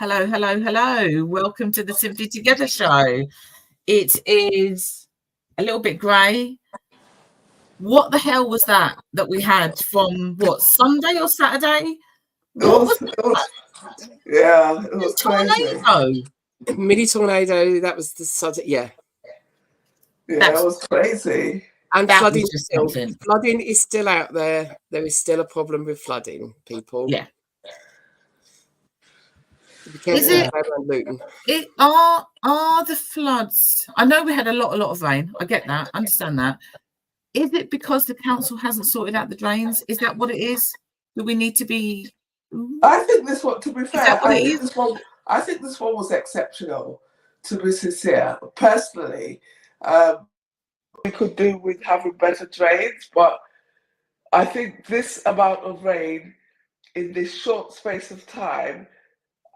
Hello, hello, hello. Welcome to the Simply Together show. It is a little bit grey. What the hell was that we had from, what, Sunday or Saturday? It was crazy. Tornado. Mini tornado, that was the sudden, Yeah, it was crazy. And That flooding was just still. something. Flooding is still out there. There is still a problem with flooding, people. Yeah. Be careful around Luton. Are the floods? I know we had a lot of rain. I get that. Understand that. Is it because the council hasn't sorted out the drains? Is that what it is? Do we need to be? I think this one, to be fair, I think this one was exceptional. To be sincere, personally, we could do with having better drains, but I think this amount of rain in this short space of time,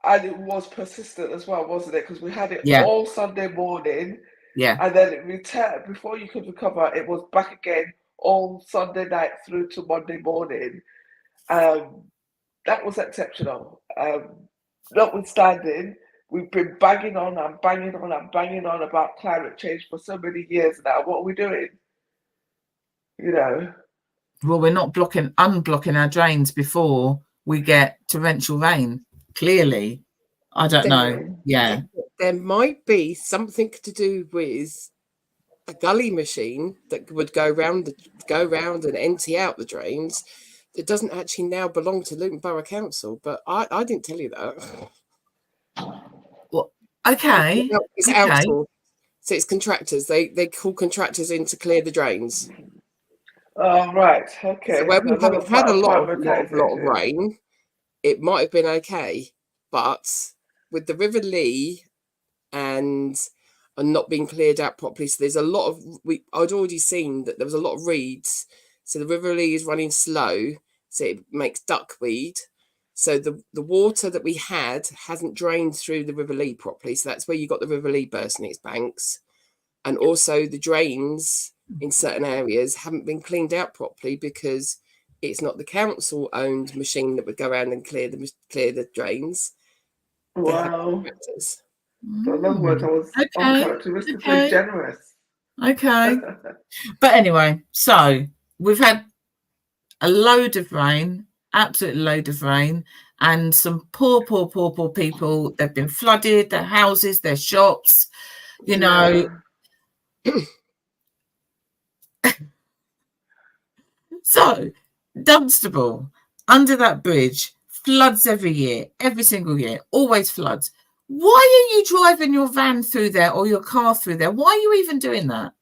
and it was persistent as well, wasn't it? Because we had it all Sunday morning, and then it returned before you could recover. It was back again all Sunday night through to Monday morning. That was exceptional. Notwithstanding, we've been banging on about climate change for so many years now. What are we doing? You know. Well, we're not unblocking our drains before we get torrential rain. Clearly, I don't know. Yeah, there might be something to do with a gully machine that would go round and empty out the drains. It doesn't actually now belong to Luton Borough Council, but I didn't tell you that. Well, okay. It's outsourced. So it's contractors. They call contractors in to clear the drains. Oh, right. Okay. So where we haven't had a lot of rain, it might have been okay. But with the River Lee and not being cleared out properly, so there's a lot of... I'd already seen that there was a lot of reeds. So the River Lee is running slow, so it makes duckweed. So the water that we had hasn't drained through the River Lee properly. So that's where you got the River Lee bursting its banks. And also the drains in certain areas haven't been cleaned out properly because it's not the council-owned machine that would go around and clear the drains. Wow. So in other words, I was uncharacteristically generous. Okay. But anyway, so we've had a load of rain, absolute load of rain, and some poor people. They've been flooded, their houses, their shops, you know. So, Dunstable, under that bridge, floods every year, every single year, always floods. Why are you driving your van through there or your car through there? Why are you even doing that?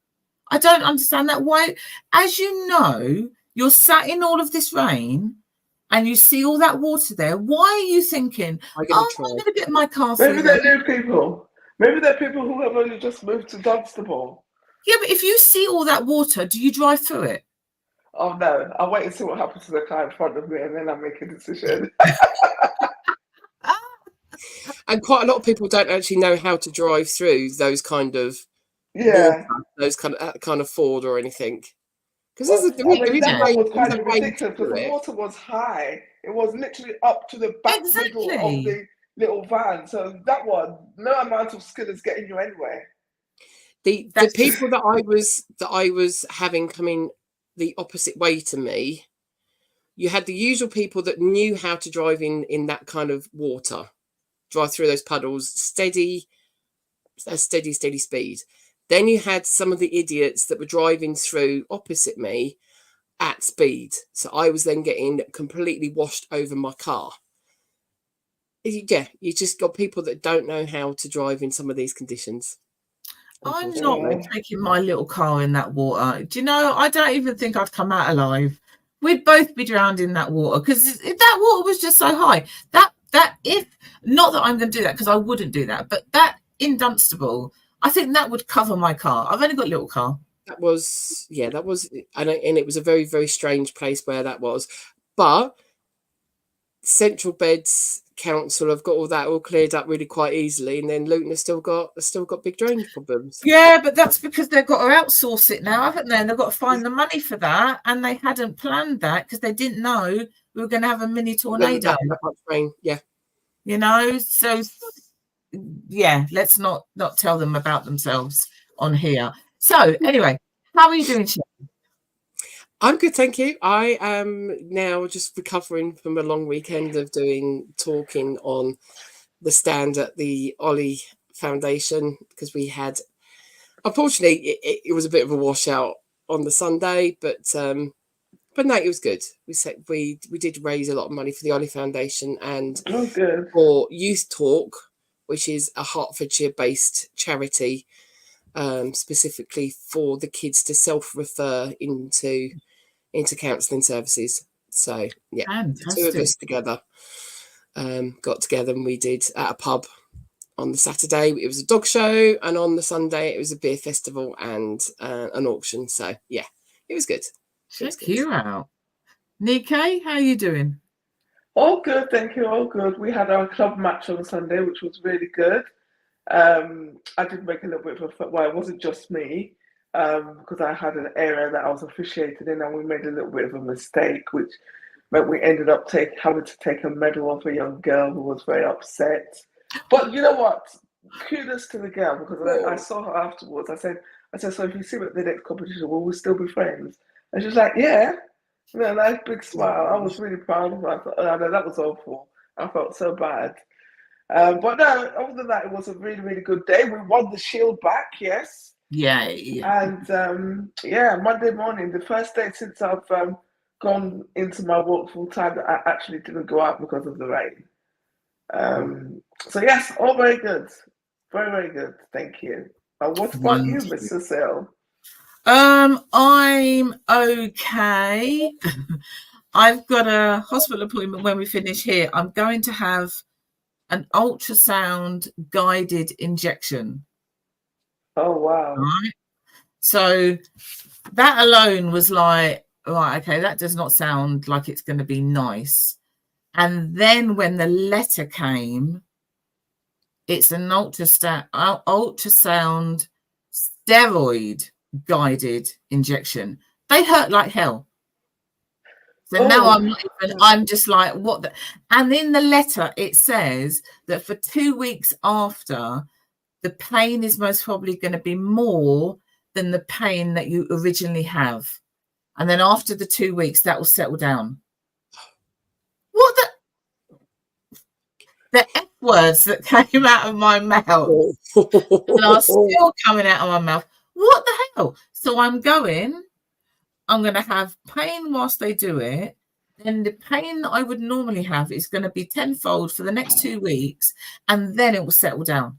I don't understand that. Why, as you know, you're sat in all of this rain and you see all that water there. Why are you thinking, I'm going to get my car through there? Maybe they're new people. Maybe they're people who have only just moved to Dunstable. Yeah, but if you see all that water, do you drive through it? Oh, no. I'll wait and see what happens to the car in front of me and then I'll make a decision. And quite a lot of people don't actually know how to drive through those kind of water, those kind of ford or anything. Because that one was kind of ridiculous because the water was high. It was literally up to the back middle of the little van. So that one, no amount of skill is getting you anywhere. The people that I was having coming the opposite way to me, you had the usual people that knew how to drive in that kind of water, drive through those puddles, steady speed. Then you had some of the idiots that were driving through opposite me at speed. So I was then getting completely washed over my car. Yeah, you just got people that don't know how to drive in some of these conditions. I'm not taking my little car in that water. Do you know, I don't even think I'd come out alive. We'd both be drowned in that water because that water was just so high. Not that I'm going to do that because I wouldn't do that, but that in Dunstable, I think that would cover my car. I've only got a little car. That was, and it was a very, very strange place where that was. But Central Beds Council have got all that all cleared up really quite easily, and then Luton has still got big drainage problems. Yeah, but that's because they've got to outsource it now, haven't they? And they've got to find the money for that, and they hadn't planned that because they didn't know we were going to have a mini tornado. That much rain, yeah. You know, so yeah, let's not tell them about themselves on here. So anyway, how are you doing, Shep? I'm good, thank you. I am now just recovering from a long weekend of talking on the stand at the Ollie Foundation, because we had, unfortunately, it was a bit of a washout on the Sunday, but no, it was good. We did raise a lot of money for the Ollie Foundation and for Youth Talk, which is a Hertfordshire-based charity, specifically for the kids to self-refer into counselling services. So yeah, Fantastic. the two of us together got together, and we did at a pub on the Saturday. It was a dog show, and on the Sunday it was a beer festival and an auction. So yeah, it was good. Check you out. Nikkei, how are you doing? All good, thank you. All good. We had our club match on Sunday, which was really good. I did make a little bit of it wasn't just me, because I had an area that I was officiating in, and we made a little bit of a mistake, which meant we ended up having to take a medal off a young girl who was very upset. But you know what? Kudos to the girl, because I saw her afterwards. I said, so if you see me at the next competition, will we still be friends? And she was like, yeah. Nice big smile. I was really proud of her. I thought, oh, no, that was awful. I felt so bad. But no, other than that, it was a really, really good day. We won the shield back, yes. Yeah. And Monday morning, the first day since I've gone into my work full time, that I actually didn't go out because of the rain. So yes, all very good. Very, very good. Thank you. What about you, Miss Cecile? I'm okay. I've got a hospital appointment when we finish here. I'm going to have an ultrasound guided injection. Oh wow. Right. So that alone was like, right, okay, that does not sound like it's going to be nice. And then when the letter came, it's an ultrasound steroid guided injection. They hurt like hell. So now I'm just like, what the? And in the letter, it says that for 2 weeks after, the pain is most probably going to be more than the pain that you originally have. And then after the 2 weeks, that will settle down. What the F words that came out of my mouth are still coming out of my mouth. What the hell? So I'm going to have pain whilst they do it. Then the pain that I would normally have is going to be tenfold for the next 2 weeks, and then it will settle down.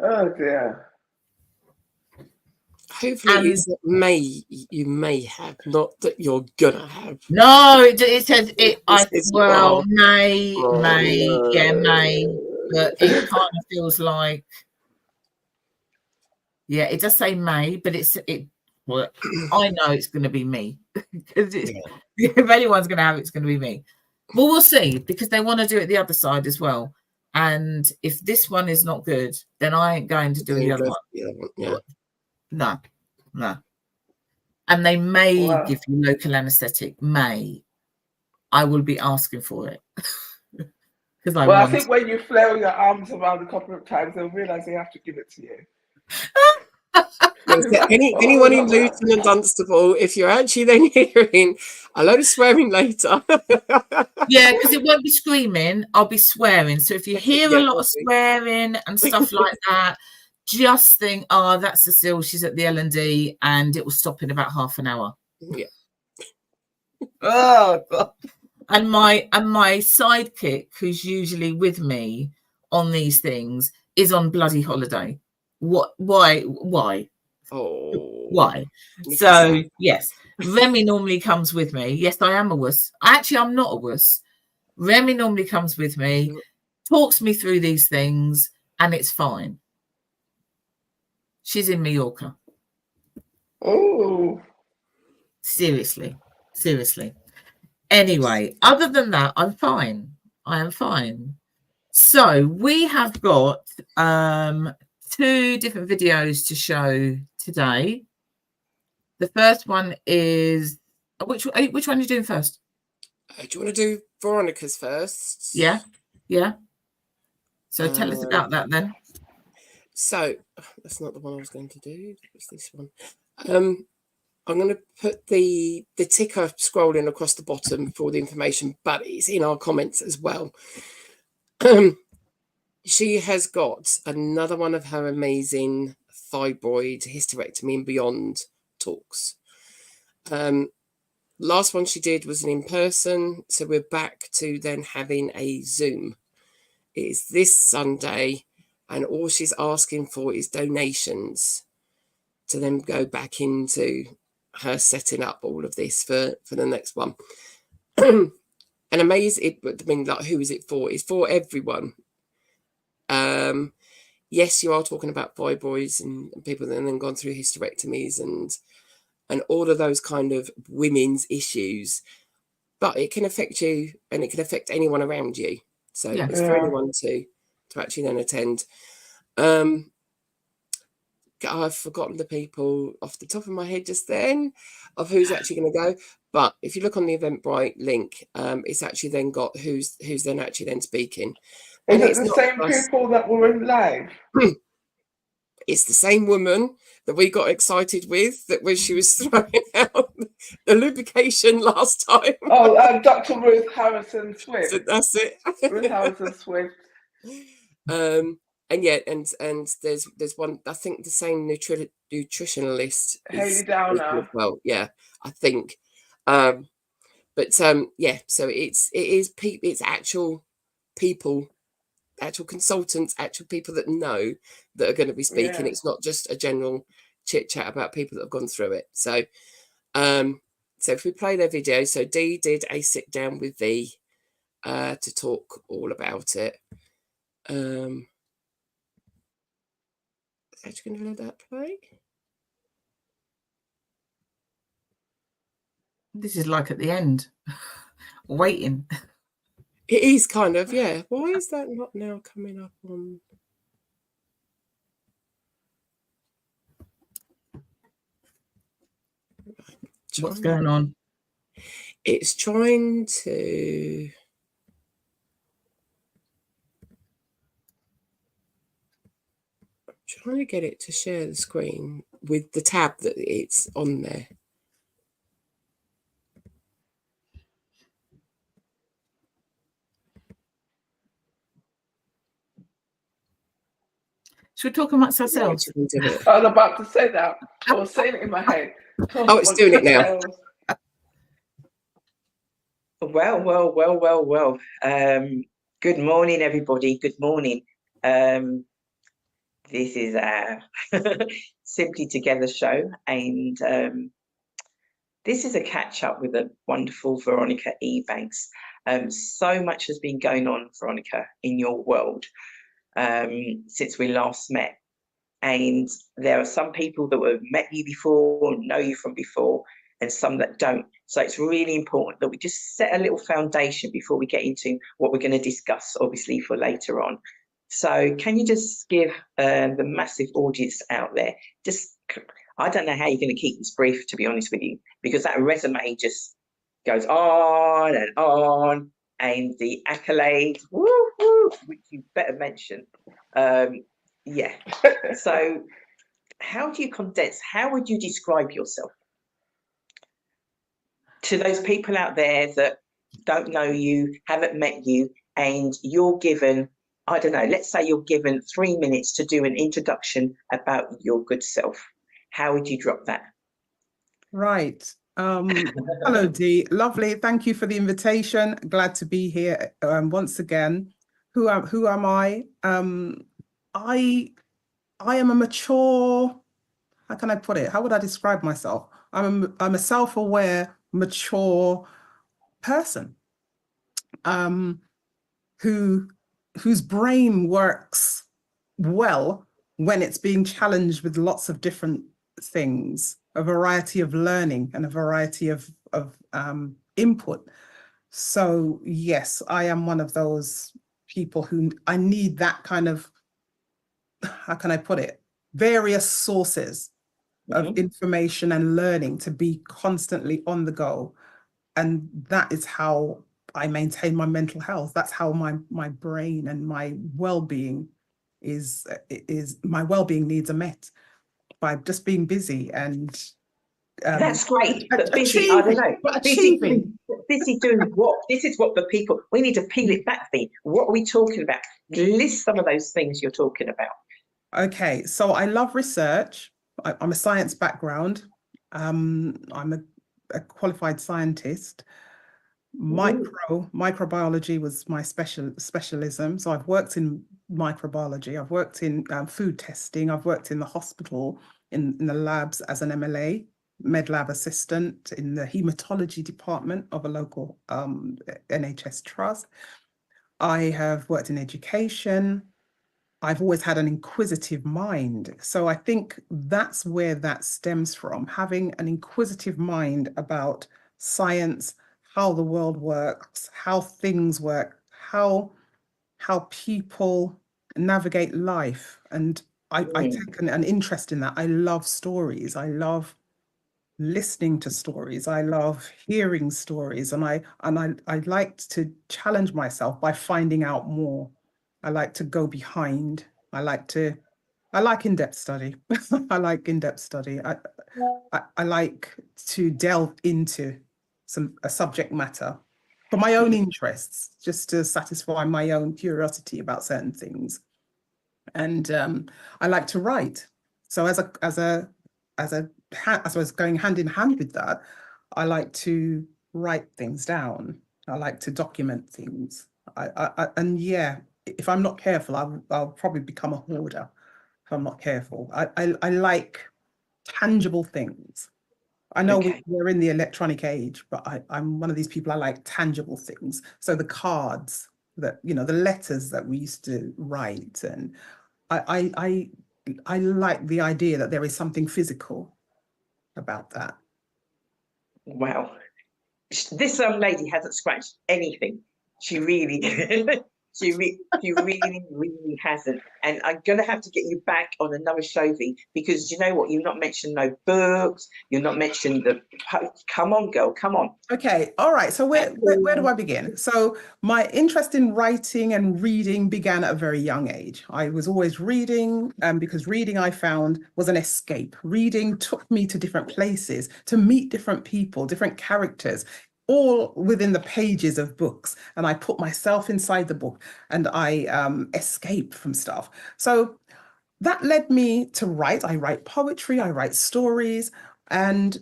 Oh dear. Hopefully it's that you may have, not that you're gonna have. No, it says it. May. But it kind of feels like, yeah, it does say May, but well, I know it's going to be me, because if anyone's going to have it, it's going to be me. Well, we'll see, because they want to do it the other side as well. And if this one is not good, then I ain't going to do the other one. Yeah. No. And they may give you local anaesthetic. I will be asking for it. I think when you flail your arms around a couple of times, they'll realise they have to give it to you. Anyone in Luton and Dunstable, if you're actually then hearing a load of swearing later. Yeah, because it won't be screaming, I'll be swearing. So if you hear a lot of swearing and stuff like that, just think, that's Cecile, she's at the L&D, and it will stop in about half an hour. Yeah. Oh God. And my sidekick, who's usually with me on these things, is on bloody holiday. What? Why? Oh. Why? So yes, Remy normally comes with me. Yes, I am a wuss. Actually, I'm not a wuss. Remy normally comes with me, talks me through these things, and it's fine. She's in Mallorca. Oh. Seriously. Anyway, other than that, I'm fine. I am fine. So we have got 2 different videos to show today. The first one is which one are you doing first? Do you want to do Veronica's first? Yeah. So So tell us about that then. So that's not the one I was going to do. What's this one? I'm going to put the ticker scrolling across the bottom for all the information, but it's in our comments as well. She has got another one of her amazing fibroid, hysterectomy and beyond talks. Last one she did was an in-person, so we're back to then having a Zoom. It is this Sunday, and all she's asking for is donations to then go back into her setting up all of this for the next one. And amazing, I mean, like, who is it for? It's for everyone. Yes, you are talking about fibroids and people that have then gone through hysterectomies and all of those kind of women's issues, but it can affect you and it can affect anyone around you. So it's for anyone to actually then attend. I've forgotten the people off the top of my head just then of who's actually going to go. But if you look on the Eventbrite link, it's actually then got who's then actually then speaking. And it's the same people that were in live? It's the same woman that we got excited with, that when she was throwing out the lubrication last time. Oh, Dr. Ruth Harrison Swift. So that's it. Ruth Harrison Swift. And yeah, and there's one, I think the same nutritionalist Haley Downer. Well, yeah, I think. Yeah, so it's actual people, actual consultants, actual people that know that are going to be speaking. It's not just a general chit chat about people that have gone through it. So so if we play their video, so Dee did a sit down with Vee to talk all about it. Actually going to let that play. This is like at the end, waiting. It is kind of, yeah. Why is that not now coming up on? What's going on? It's trying to. Trying to get it to share the screen with the tab that it's on there. Should we talk amongst ourselves? I was about to say that. I was saying it in my head. Oh, it's doing it now. Well. Good morning, everybody. Good morning. This is our Simply Together show, and this is a catch up with the wonderful Veronica Ebanks. So much has been going on, Veronica, in your world since we last met, and there are some people that have met you before, know you from before, and some that don't. So it's really important that we just set a little foundation before we get into what we're going to discuss, obviously, for later on. So can you just give the massive audience out there, I don't know how you're going to keep this brief, to be honest with you, because that resume just goes on, and the accolades, which you better mention. Yeah. So how do you condense, how would you describe yourself to those people out there that don't know you, haven't met you, and you're given, I don't know, let's say you're given 3 minutes to do an introduction about your good self. How would you drop that? Right. Hello, Dee. Lovely. Thank you for the invitation. Glad to be here once again. Who am I? I am a mature, how can I put it? How would I describe myself? I'm a self-aware, mature person whose brain works well when it's being challenged with lots of different things, a variety of learning and a variety of input. So yes, I am one of those people who I need that kind of, how can I put it, various sources of information and learning to be constantly on the go. And that is how I maintain my mental health. That's how my brain and my well-being is my well-being needs are met by just being busy and that's great, but busy, I don't achieving, know. but Busy achieving. doing what? This is what the people, we need to peel it back then. What are we talking about? List some of those things you're talking about. Okay, so I love research. I'm a science background. I'm a qualified scientist. Microbiology was my specialism. So I've worked in microbiology. I've worked in food testing. I've worked in the hospital, in the labs as an MLA, med lab assistant in the hematology department of a local NHS trust. I have worked in education. I've always had an inquisitive mind. So I think that's where that stems from, having an inquisitive mind about science, how the world works, how things work, how people navigate life. And I take an interest in that. I love stories. I love listening to stories. I love hearing stories. And I like to challenge myself by finding out more. I like to go behind. I like in-depth study. I like in-depth study. I like to delve into a subject matter for my own interests, just to satisfy my own curiosity about certain things. And I like to write. So as I was going hand in hand with that, I like to write things down. I like to document things. And yeah, if I'm not careful, I'll probably become a hoarder if I'm not careful. I like tangible things. I know we're in the electronic age, but I'm one of these people, I like tangible things. So the cards that, the letters that we used to write, and I like the idea that there is something physical about that. Wow. This lady hasn't scratched anything. She really, she really hasn't. And I'm going to have to get you back on another show, Vee, because you know what? You've not mentioned no books. You've not mentioned come on, girl, come on. Okay, all right. So where do I begin? So my interest in writing and reading began at a very young age. I was always reading, because reading, I found, was an escape. Reading took me to different places, to meet different people, different characters, all within the pages of books. And I put myself inside the book and I escaped from stuff. So that led me to write. I write poetry, I write stories, and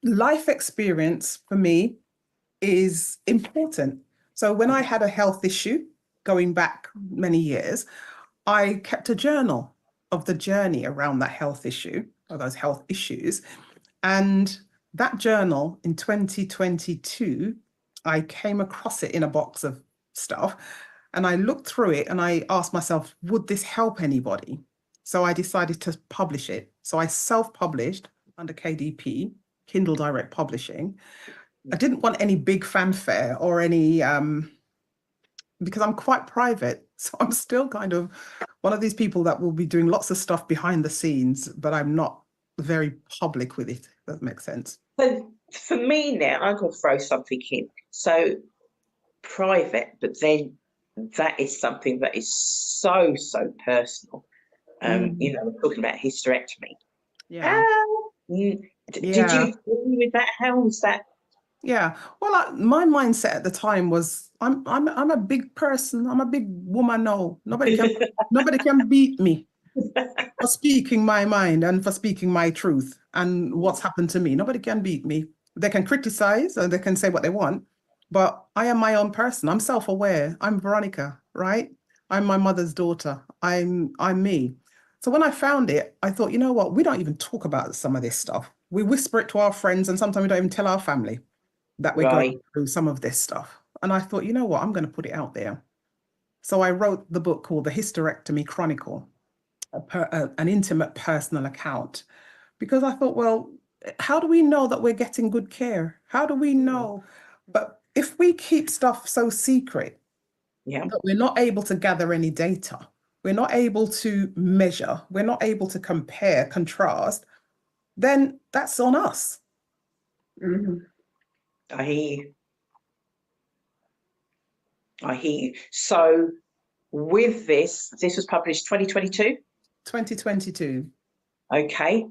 life experience for me is important. So when I had a health issue going back many years, I kept a journal of the journey around that health issue, or those health issues. And that journal in 2022, I came across it in a box of stuff, and I looked through it and I asked myself, would this help anybody? So I decided to publish it. So I self-published under KDP, Kindle Direct Publishing. I didn't want any big fanfare or any, because I'm quite private. So I'm still kind of one of these people that will be doing lots of stuff behind the scenes, but I'm not very public with it, if that makes sense. So for me now, I'm going to throw something in. So private, but then that is something that is so personal. We're talking about hysterectomy. Yeah. Did you agree with that? How was that? Yeah. Well, my mindset at the time was, I'm a big person. I'm a big woman now. Nobody can beat me for speaking my mind and for speaking my truth and what's happened to me. Nobody can beat me. They can criticize and they can say what they want, but I am my own person. I'm self-aware. I'm Veronica, right? I'm my mother's daughter. I'm me. So when I found it, I thought, you know what? We don't even talk about some of this stuff. We whisper it to our friends, and sometimes we don't even tell our family that we're going through some of this stuff. And I thought, you know what? I'm going to put it out there. So I wrote the book called The Hysterectomy Chronicle, an intimate personal account, because I thought, well, how do we know that we're getting good care? How do we know? But if we keep stuff so secret that we're not able to gather any data, we're not able to measure, we're not able to compare, contrast, then that's on us. I hear you. I hear you. So with this was published 2022? 2022. Okay.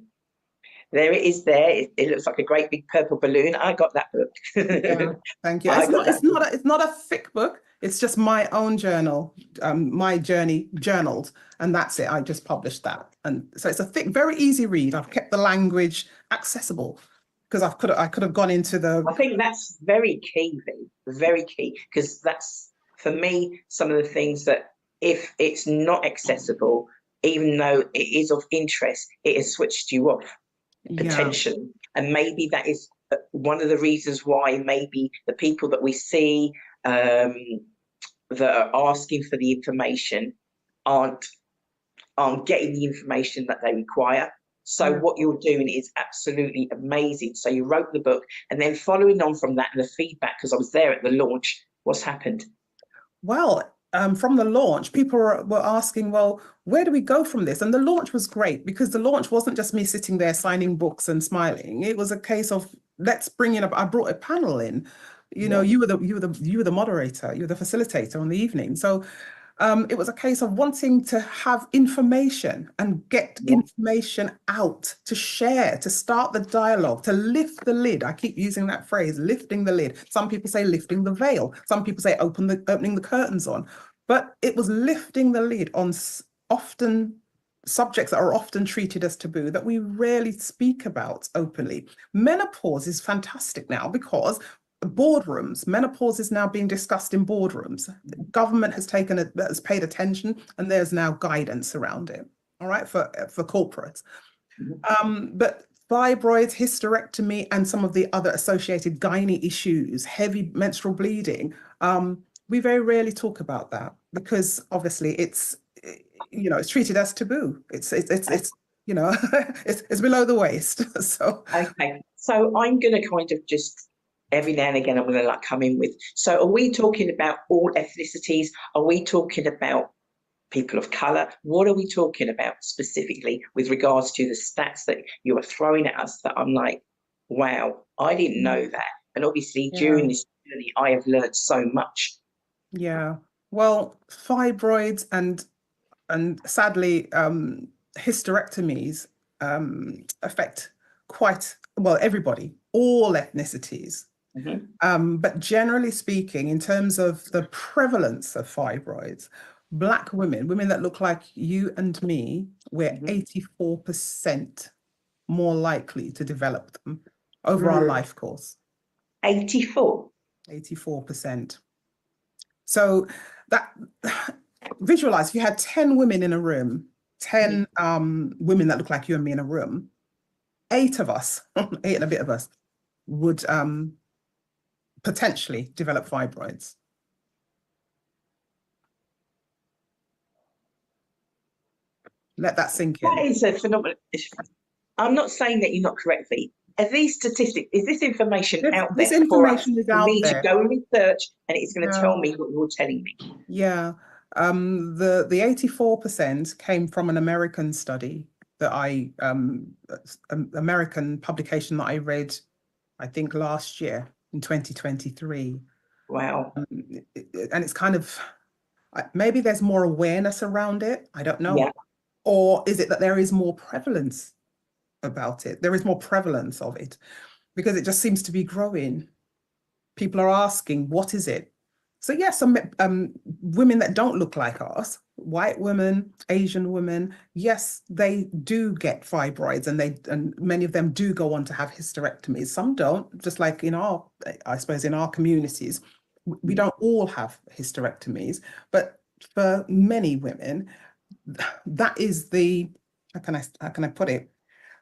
There it is there. It looks like a great big purple balloon. I got that book. Yeah, thank you. It's not a thick book. It's just my own journal, my journey journaled, and that's it. I just published that, and so it's a thick, very easy read. I've kept the language accessible because I could have gone into the. I think that's very key, Vee, very key, because that's for me some of the things that if it's not accessible, even though it is of interest, it has switched you off attention, and maybe that is one of the reasons why maybe the people that we see that are asking for the information aren't getting the information that they require. So what you're doing is absolutely amazing. So you wrote the book, and then following on from that and the feedback, because I was there at the launch, what's happened? Well, from the launch, people were asking, well, where do we go from this? And the launch was great because the launch wasn't just me sitting there signing books and smiling. It was a case of let's bring in. I brought a panel in. You know, you were the moderator, you were the facilitator on the evening. So it was a case of wanting to have information and get information out to share, to start the dialogue, to lift the lid. I keep using that phrase, lifting the lid. Some people say lifting the veil. Some people say opening the curtains on. But it was lifting the lid on often subjects that are often treated as taboo that we rarely speak about openly. Menopause is fantastic now because boardrooms, menopause is now being discussed in boardrooms. The government has paid attention, and there's now guidance around it. All right, for corporates. But fibroids, hysterectomy, and some of the other associated gynae issues, heavy menstrual bleeding, we very rarely talk about that because obviously it's treated as taboo. It's it's below the waist. So okay, so I'm going to kind of just every now and again I'm going to come in with. So are we talking about all ethnicities? Are we talking about people of color? What are we talking about specifically with regards to the stats that you are throwing at us? That I'm like, wow, I didn't know that. And obviously during this journey, I have learned so much. Yeah, well, fibroids and sadly, hysterectomies affect everybody, all ethnicities. But generally speaking, in terms of the prevalence of fibroids, Black women that look like you and me, we're 84% more likely to develop them over our life course. 84%. So that visualize if you had 10 women in a room, 10 women that look like you and me in a room, 8 of us, 8 and a bit of us would potentially develop fibroids. Let that sink in. That is a phenomenal. I'm not saying that you're not correct, Vee. Are these statistics, is this information out there for me to go and research, and it's going to tell me what you're telling me? Yeah. The 84% came from an American study that American publication that I read, I think last year in 2023. Wow. And it's kind of, maybe there's more awareness around it. I don't know. Yeah. Or is it that there is more prevalence about it? There is more prevalence of it because it just seems to be growing. People are asking, what is it? So yes, some women that don't look like us, white women, Asian women, yes, they do get fibroids, and many of them do go on to have hysterectomies. Some don't, just like in our communities, we don't all have hysterectomies, but for many women, that is the, how can I put it?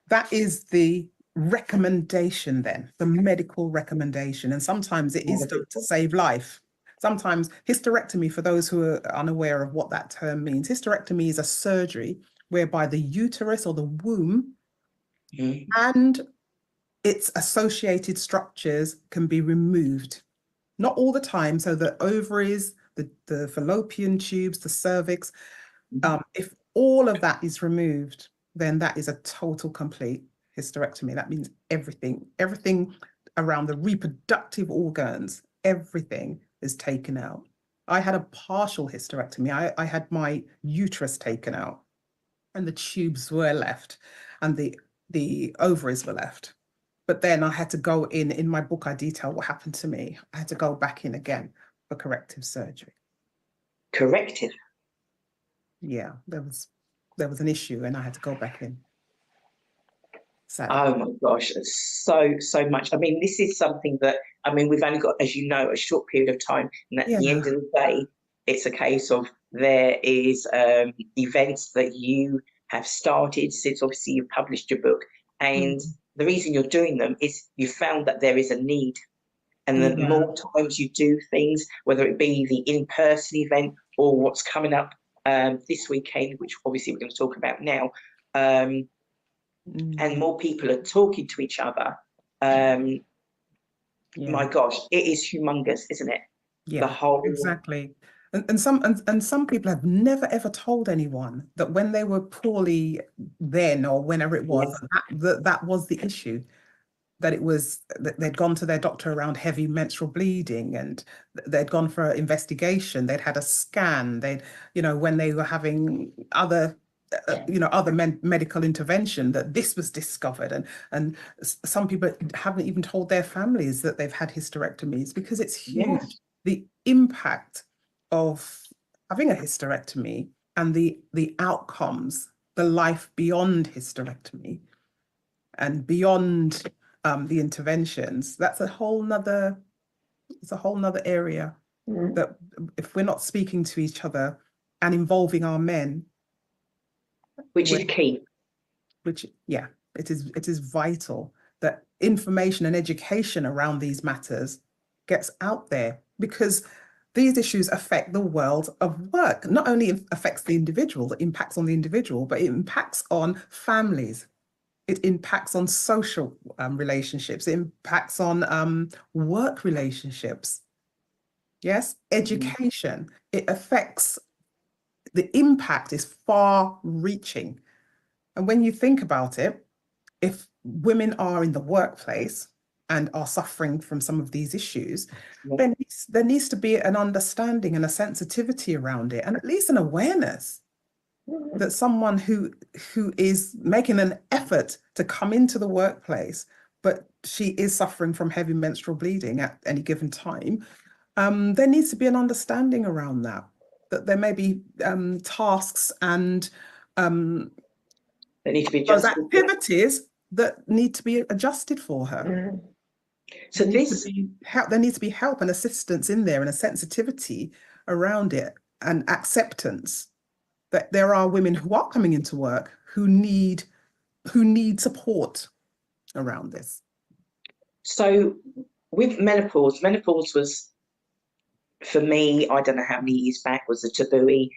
That is the recommendation then, the medical recommendation. And sometimes it is done to save life. Sometimes hysterectomy, for those who are unaware of what that term means, hysterectomy is a surgery whereby the uterus or the womb and its associated structures can be removed. Not all the time. So the ovaries, the fallopian tubes, the cervix, if all of that is removed, then that is a total complete hysterectomy. That means everything around the reproductive organs, everything is taken out. I had a partial hysterectomy. I had my uterus taken out and the tubes were left and the ovaries were left. But then I had to go in my book, I detail what happened to me. I had to go back in again for corrective surgery. Corrective? Yeah, there was an issue and I had to go back in. Sadly. Oh my gosh, so much. I mean, this is something that, I mean, we've only got, as you know, a short period of time, and at the end of the day, it's a case of there is events that you have started since obviously you've published your book, and the reason you're doing them is you found that there is a need, and the more times you do things, whether it be the in-person event or what's coming up this weekend, which obviously we're going to talk about now, and more people are talking to each other, my gosh, it is humongous, isn't it? Yeah, the whole exactly. And some people have never ever told anyone that when they were poorly then or whenever it was, that was the issue. That it was that they'd gone to their doctor around heavy menstrual bleeding and they'd gone for an investigation, they'd had a scan, they'd, when they were having other medical intervention, that this was discovered, and some people haven't even told their families that they've had hysterectomies, because it's huge. The impact of having a hysterectomy and the outcomes, the life beyond hysterectomy and beyond the interventions, that's a whole nother area that if we're not speaking to each other and involving our men, which is key. It is vital that information and education around these matters gets out there, because these issues affect the world of work. Not only affects the individual, it impacts on the individual, but it impacts on families. It impacts on social relationships. It impacts on work relationships. Yes, education. It affects, the impact is far reaching. And when you think about it, if women are in the workplace and are suffering from some of these issues, then there needs to be an understanding and a sensitivity around it, and at least an awareness that someone who is making an effort to come into the workplace, but she is suffering from heavy menstrual bleeding at any given time, there needs to be an understanding around that there may be tasks and that need to be those adjusted. activities that need to be adjusted for her. So there needs to be help and assistance in there, and a sensitivity around it, and acceptance that there are women who are coming into work who need support around this. So with menopause was, for me, I don't know how many years back, was a taboo. We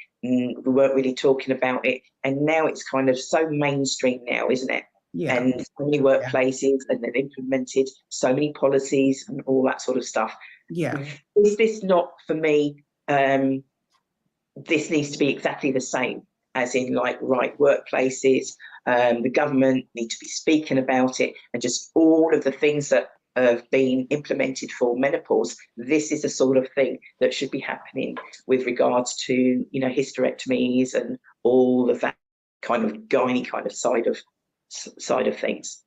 weren't really talking about it, and now it's kind of so mainstream now, isn't it? Yeah. And so many workplaces, and they've implemented so many policies and all that sort of stuff. Yeah. Is this not, for me, this needs to be exactly the same, as in, like, right, workplaces, the government need to be speaking about it, and just all of the things that have been implemented for menopause. This is the sort of thing that should be happening with regards to, hysterectomies and all of that kind of gynae kind of side of things.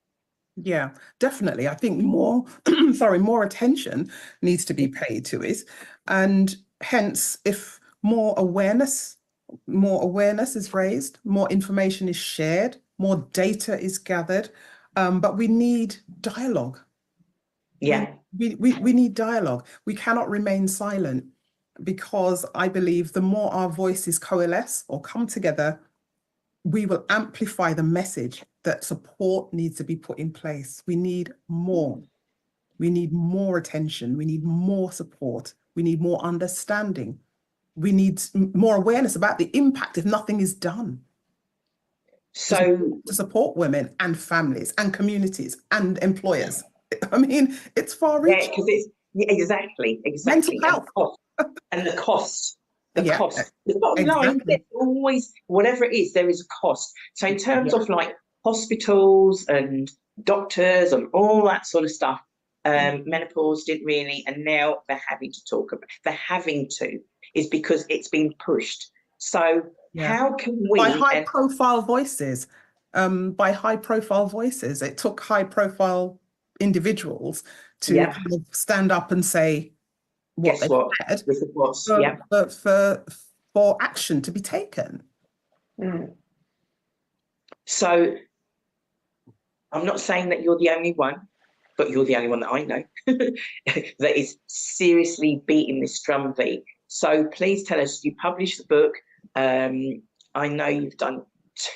Yeah, definitely. I think more more attention needs to be paid to it, and hence, if more awareness is raised, more information is shared, more data is gathered, but we need dialogue. Yeah, we need dialogue. We cannot remain silent, because I believe the more our voices coalesce or come together, we will amplify the message that support needs to be put in place. We need more. We need more attention. We need more support. We need more understanding. We need more awareness about the impact if nothing is done. So to support women and families and communities and employers. I mean, it's far-reaching. Yeah, because it's exactly. Mental health. And the cost. The Yeah, cost. The bottom line, there's always, whatever it is, there is a cost. So in terms of like hospitals and doctors and all that sort of stuff, menopause didn't really, and now they're having to talk about, they're having to. is because it's been pushed. So how can we... By high-profile voices. It took high-profile individuals to kind of stand up and say what they said for action to be taken. So I'm not saying that you're the only one, but you're the only one that I know that is seriously beating this drum beat. So please tell us, you published the book. I know you've done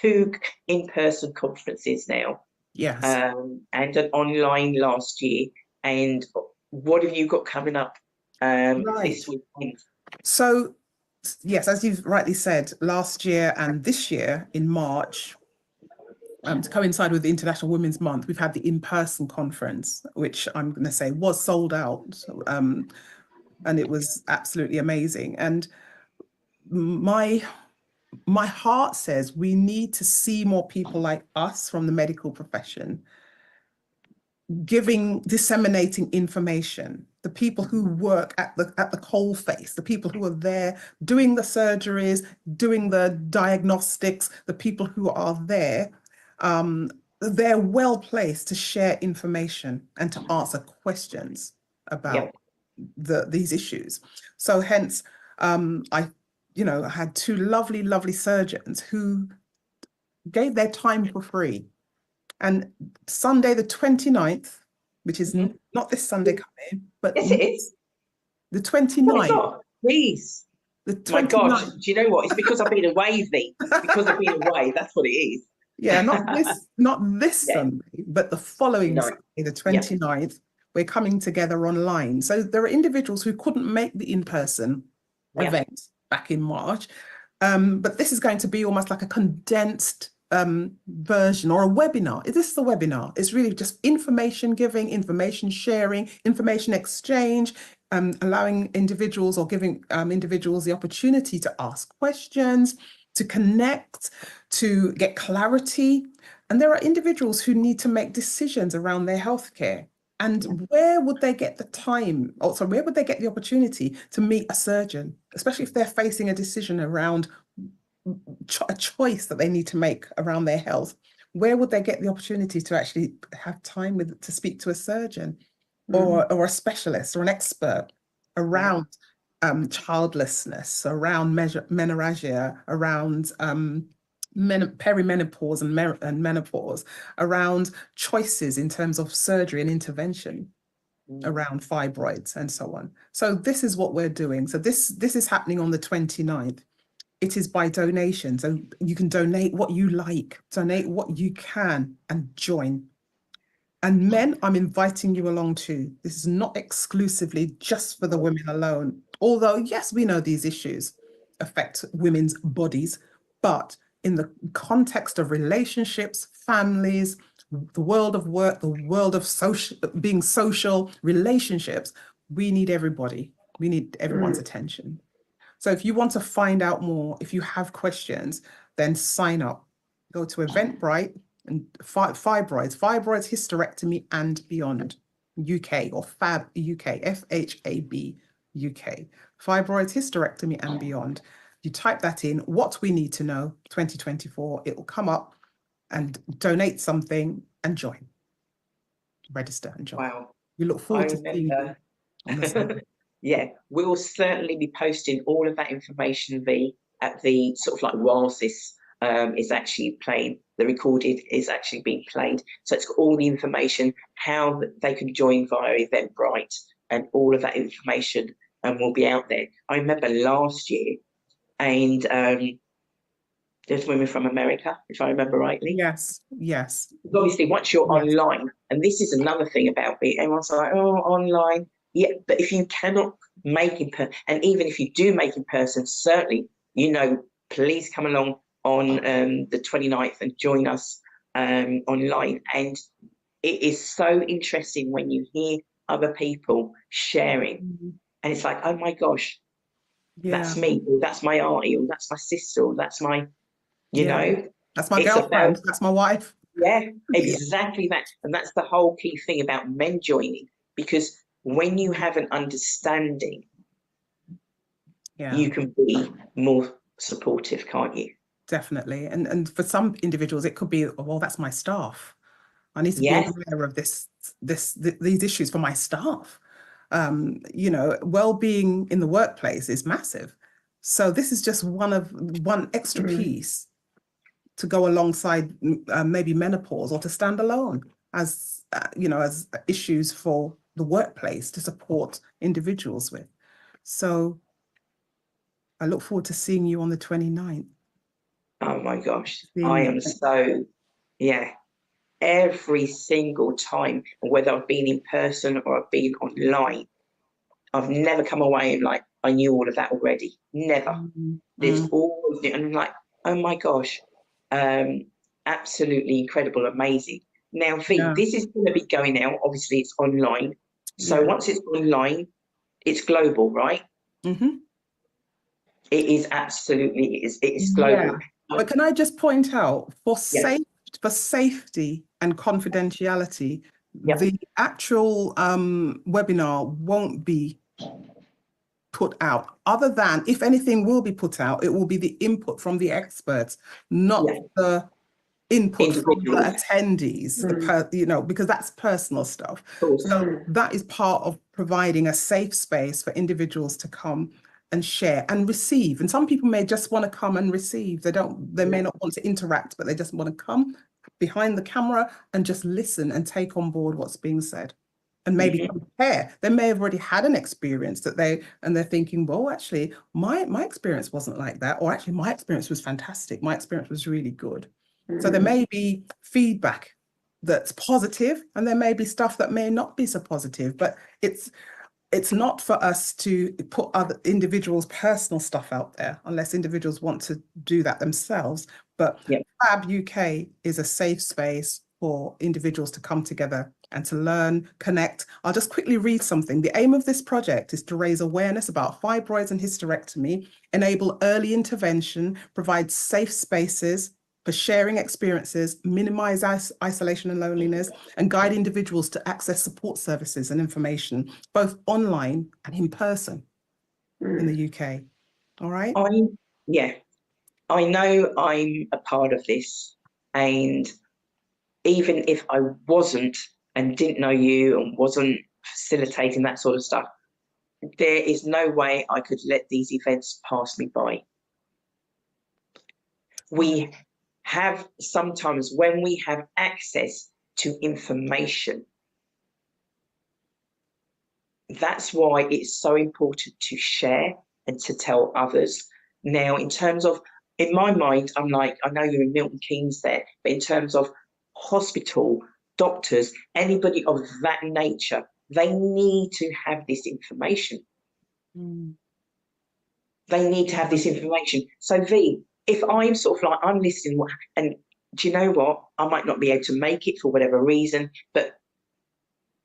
2 in-person conferences now. Yes. And an online last year. And what have you got coming up this weekend? So, yes, as you've rightly said, last year and this year in March, to coincide with the International Women's Month, we've had the in-person conference, which I'm going to say was sold out. And it was absolutely amazing. And my heart says we need to see more people like us from the medical profession disseminating information, the people who work at the coalface, the people who are there doing the surgeries, doing the diagnostics, the people who are there, they're well placed to share information and to answer questions about these issues. So hence, I had 2 lovely surgeons who gave their time for free. And Sunday the 29th, which is not this Sunday coming, but yes, it is. The 29th. Oh, please. The 29th. My gosh, do you know what? It's because I've been away, Vee. Because I've been away, that's what it is. Yeah, not this Sunday, but the following Sunday, the 29th, we're coming together online. So there are individuals who couldn't make the in-person event back in March, but this is going to be almost like a condensed version or a webinar. This is a webinar. It's really just information giving, information sharing, information exchange, allowing individuals or giving individuals the opportunity to ask questions, to connect, to get clarity. And there are individuals who need to make decisions around their healthcare. And where would they get the time? Also, where would they get the opportunity to meet a surgeon, especially if they're facing a decision around a choice that they need to make around their health? Where would they get the opportunity to actually have time to speak to a surgeon or a specialist or an expert around childlessness, around menorrhagia, around perimenopause and menopause, around choices in terms of surgery and intervention, around fibroids and so on. So this is what we're doing. So this is happening on the 29th. It is by donation. So you can donate what you like, donate what you can, and join. And men, I'm inviting you along too. This is not exclusively just for the women alone. Although, yes, we know these issues affect women's bodies, but in the context of relationships, families, the world of work, the world of social relationships, we need everybody. We need everyone's attention. So if you want to find out more, if you have questions, then sign up. Go to Eventbrite and Fibroids, Hysterectomy and Beyond UK, or FAB UK, FHAB UK. Fibroids, Hysterectomy and Beyond. You type that in, what we need to know, 2024, it will come up, and donate something and join. Register and join. Wow. We look forward to seeing you on the Sunday. Yeah, we will certainly be posting all of that information, Vee, at the sort of like whilst this is actually playing, the recorded is actually being played. So it's got all the information, how they can join via Eventbrite, and all of that information will be out there. I remember last year, and there's women from America, if I remember rightly. Yes, yes. Obviously, once you're online, and this is another thing about it, everyone's like, oh, online. Yeah, but if you cannot make in person, and even if you do make in person, certainly, please come along on the 29th and join us online. And it is so interesting when you hear other people sharing, and it's like, oh my gosh, that's me, or that's my auntie, or that's my sister, or that's my, that's my girlfriend, that's my wife. Yeah, exactly that. And that's the whole key thing about men joining, because when you have an understanding you can be more supportive, can't you? Definitely. And for some individuals, it could be, oh, well, that's my staff. I need to be aware of these issues for my staff. You know, well-being in the workplace is massive. So this is just one extra piece to go alongside maybe menopause, or to stand alone as, you know, as issues for the workplace to support individuals with. So I look forward to seeing you on the 29th. Oh my gosh, I am so, every single time, whether I've been in person or I've been online, I've never come away and like, I knew all of that already. Never. There's always, and I'm like, oh my gosh, absolutely incredible, amazing. Now, Vee, this is going to be going out. Obviously, it's online. So once it's online, it's global, right? It is absolutely, it is global. But can I just point out, for safety and confidentiality, the actual webinar won't be put out. Other than, if anything will be put out, it will be the input from the experts, not the input from the attendees, you know, because that's personal stuff. So that is part of providing a safe space for individuals to come and share and receive. And some people may just want to come and receive. They may not want to interact, but they just want to come behind the camera and just listen and take on board what's being said. And maybe compare. They may have already had an experience that they're thinking, well, actually, my experience wasn't like that, or actually my experience was fantastic. My experience was really good. So there may be feedback that's positive, and there may be stuff that may not be so positive, but it's not for us to put other individuals' personal stuff out there unless individuals want to do that themselves. But Fab UK is a safe space for individuals to come together and to learn, connect. I'll just quickly read something. The aim of this project is to raise awareness about fibroids and hysterectomy, enable early intervention, provide safe spaces for sharing experiences, minimize isolation and loneliness, and guide individuals to access support services and information, both online and in person in the UK. All right? I know I'm a part of this, and even if I wasn't and didn't know you and wasn't facilitating that sort of stuff, there is no way I could let these events pass me by. We have sometimes, when we have access to information, that's why it's so important to share and to tell others. Now, in terms of, in my mind, I'm like, I know you're in Milton Keynes there, but in terms of hospital, doctors, anybody of that nature, they need to have this information. They need to have this information. So Vee, if I'm sort of like, I'm listening, and do you know what? I might not be able to make it for whatever reason, but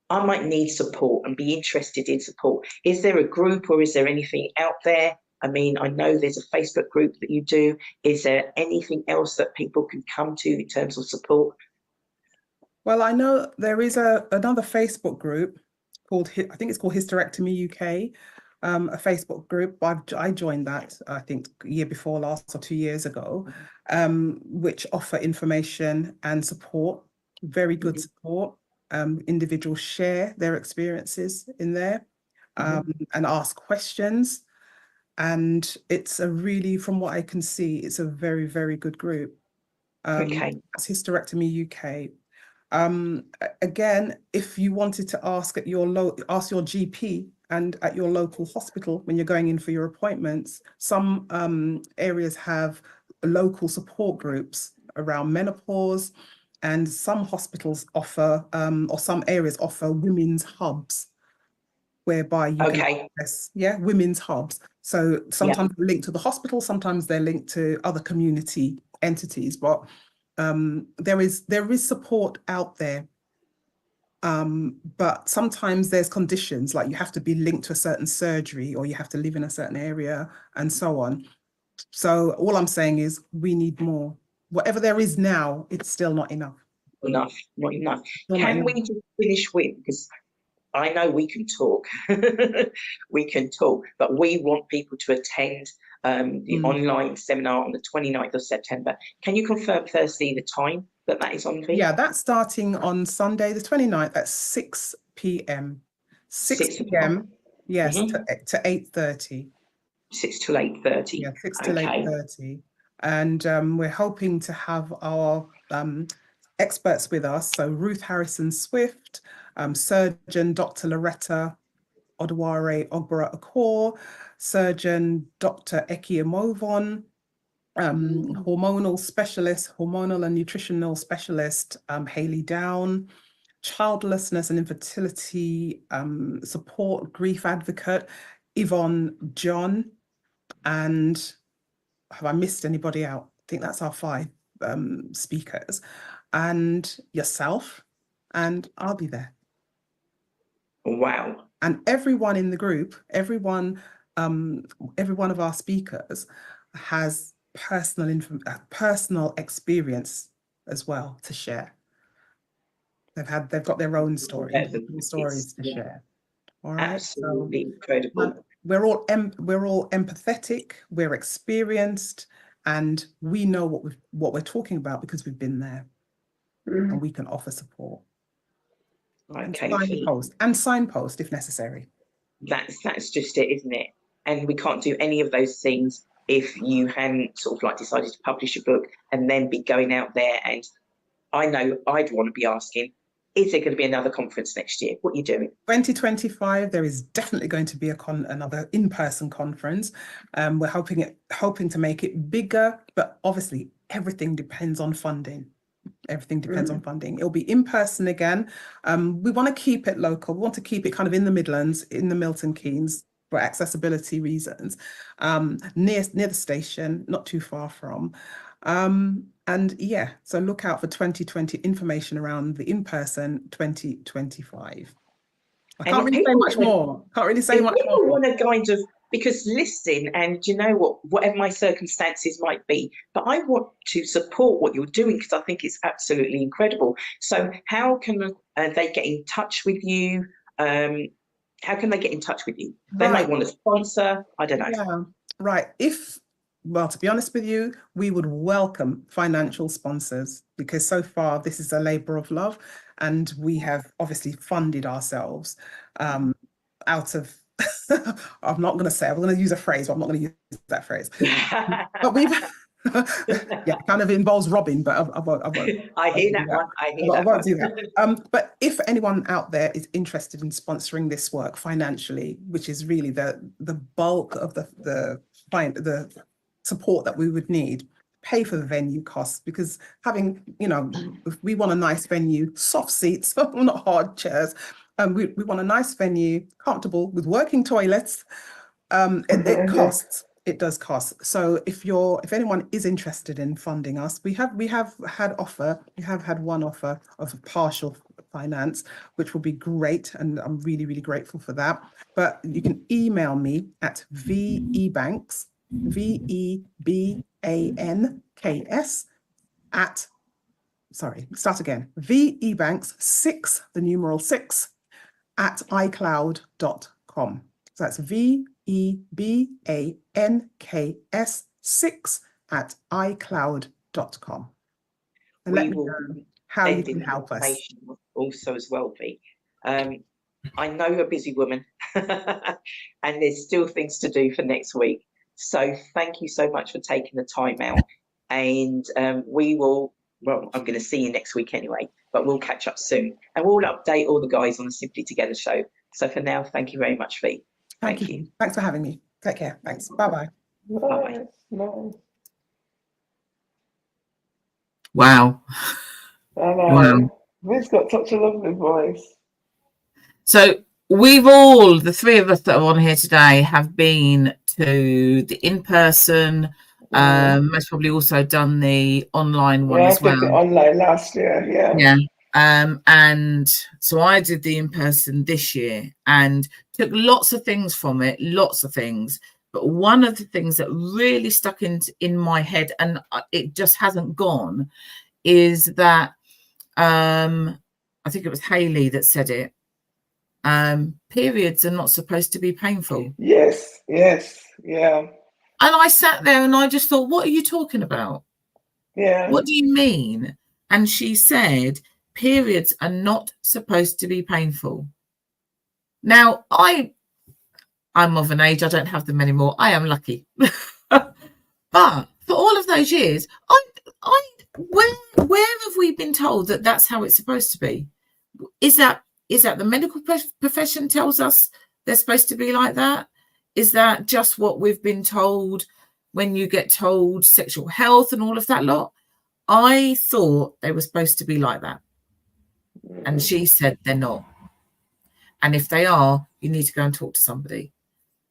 I might need support and be interested in support. Is there a group, or is there anything out there? I mean, I know there's a Facebook group that you do. Is there anything else that people can come to in terms of support? Well, I know there is another Facebook group called, I think it's called Hysterectomy UK, a Facebook group. I joined that, I think, year before last or 2 years ago, which offer information and support, very good support. Individuals share their experiences in there and ask questions. And it's a really, from what I can see, it's a very, very good group. That's Hysterectomy UK. Again, if you wanted to ask at your ask your GP and at your local hospital when you're going in for your appointments, some areas have local support groups around menopause, and some hospitals offer, or some areas offer women's hubs, whereby you can access, women's hubs. So sometimes they're linked to the hospital, sometimes they're linked to other community entities, but there is support out there. But sometimes there's conditions, like you have to be linked to a certain surgery, or you have to live in a certain area, and so on. So all I'm saying is we need more. Whatever there is now, it's still not enough. Not enough. Can we just finish with, because I know we can talk, we can talk, but we want people to attend the online seminar on the 29th of September. Can you confirm firstly the time that is on, Vee? Yeah, that's starting on Sunday the 29th at 6 p.m. 6 p.m. Yes, to 8:30. 6 till 8:30. Yeah, 6 till 8:30. And we're hoping to have our experts with us. So Ruth Harrison Swift, surgeon Dr. Loretta Odware Ogbara Akor, surgeon Dr. Eki Amovon, hormonal specialist, hormonal and nutritional specialist, Hayley Down, childlessness and infertility support grief advocate, Yvonne John, and have I missed anybody out? I think that's our 5 speakers, and yourself, and I'll be there. Wow. And everyone in the group, every one of our speakers has personal experience as well to share. They've got their own stories to share. All right. Absolutely incredible. We're all empathetic, we're experienced, and we know what we're talking about because we've been there, and we can offer support. Okay. And signpost if necessary. That's just it, isn't it? And we can't do any of those things if you hadn't sort of like decided to publish a book and then be going out there. And I know I'd want to be asking, is there going to be another conference next year? What are you doing? 2025, there is definitely going to be another in-person conference. We're hoping to make it bigger, but obviously everything depends on funding. Everything depends on funding. It'll be in person again. We want to keep it local. We want to keep it kind of in the Midlands, in the Milton Keynes, for accessibility reasons, near the station, not too far from. And yeah, so look out for 2020 information around the in-person 2025. I can't really say much more. Can't really say much more. People want to kind of, because listen, and you know what, whatever my circumstances might be, but I want to support what you're doing because I think it's absolutely incredible. So how can they get in touch with you? How can they get in touch with you? They might want to sponsor, I don't know. Yeah, right. Well, to be honest with you, we would welcome financial sponsors because so far this is a labor of love, and we have obviously funded ourselves out of, I'm not going to say, I'm going to use a phrase, but I'm not going to use that phrase. But we've, yeah, it kind of involves robbing, but I won't. I hear that one. I won't do that. But if anyone out there is interested in sponsoring this work financially, which is really the bulk of the support that we would need, pay for the venue costs, because having, if we want a nice venue, soft seats, not hard chairs, we want a nice venue, comfortable with working toilets. It costs. It does cost. So if anyone is interested in funding us, we have had one offer of partial finance, which will be great, and I'm really, really grateful for that. But you can email me at Ebanks, Vebanks Vebanks6, the numeral 6, at iCloud.com. So that's Vebanks6 at iCloud.com. And let me know how you can help us. Also as well, Vee. I know you're a busy woman and there's still things to do for next week. So thank you so much for taking the time out. And we will, well, I'm going to see you next week anyway, but we'll catch up soon. And we'll update all the guys on the Simply Together show. So for now, thank you very much, Vee. Thank you. Thanks for having me. Take care. Thanks. Bye-bye. Bye-bye. Wow. Wow. He's got such a lovely voice. So we've all, the 3 of us that are on here today, have been to the in-person, most probably also done the online one as well. I did the online last year, Yeah. And so I did the in-person this year and took lots of things from it, lots of things. But one of the things that really stuck in my head, and it just hasn't gone, is that I think it was Hayley that said it. periods are not supposed to be painful. Yes, yeah. And I sat there and I just thought, what are you talking about? Yeah. What do you mean? And she said, periods are not supposed to be painful. Now, I'm of an age, I don't have them anymore. I am lucky. But for all of those years, where have we been told that that's how it's supposed to be? Is that the medical profession tells us they're supposed to be like that? Is that just what we've been told when you get told sexual health and all of that lot? I thought they were supposed to be like that. And she said they're not. And if they are, you need to go and talk to somebody.